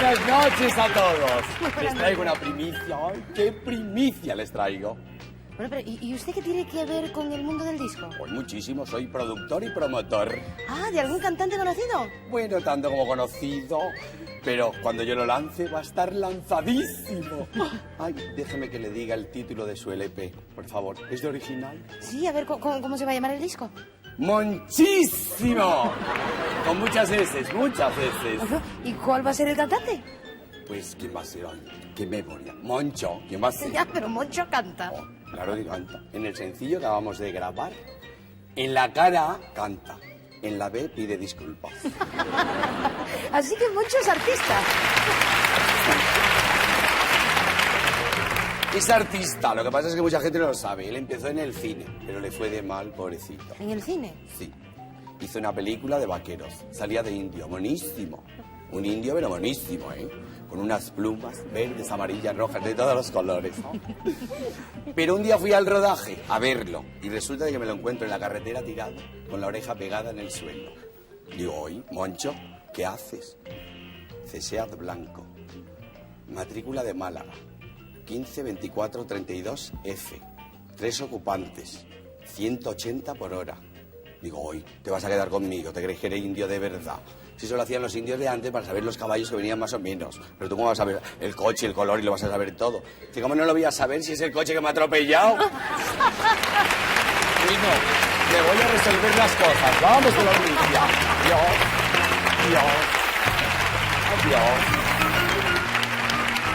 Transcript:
Buenas noches a todos. Les traigo una primicia. ¡Ay, qué primicia les traigo! Bueno, pero ¿y usted qué tiene que ver con el mundo del disco? Pues muchísimo, soy productor y promotor. Ah, ¿de algún cantante conocido? Bueno, tanto como conocido, pero cuando yo lo lance va a estar lanzadísimo. Ay, déjeme que le diga el título de su LP, por favor. ¿Es de original? Sí, a ver, ¿cómo se va a llamar el disco? ¡Monchísimo! Con muchas S, muchas S. Ojo, ¿y cuál va a ser el cantante? Pues, ¿quién va a ser hoy? ¡Qué memoria! Moncho, ¿quién va a ser? Ya, pero Moncho canta. Oh, claro que canta. En el sencillo que acabamos de grabar, en la cara A canta, en la B pide disculpas. Así que Moncho es artista. Es artista, lo que pasa es que mucha gente no lo sabe. Él empezó en el cine, pero le fue de mal, pobrecito. ¿En el cine? Sí. Hizo una película de vaqueros. Salía de indio, monísimo. Un indio, pero monísimo, ¿eh? Con unas plumas verdes, amarillas, rojas, de todos los colores. Pero un día fui al rodaje a verlo y resulta de que me lo encuentro en la carretera tirado, con la oreja pegada en el suelo. Digo, oye, Moncho, ¿qué haces? Dice, Seat blanco, matrícula de Málaga, 152432F, 3 ocupantes, 180 por hora. Digo, hoy te vas a quedar conmigo, te crees que eres indio de verdad. Si eso lo hacían los indios de antes para saber los caballos que venían más o menos. Pero tú cómo vas a saber el coche, el color y lo vas a saber todo. Dice, ¿cómo no lo voy a saber si es el coche que me ha atropellado? Bueno, le voy a resolver las cosas. Vamos con la noticia. Adiós. Adiós. Adiós.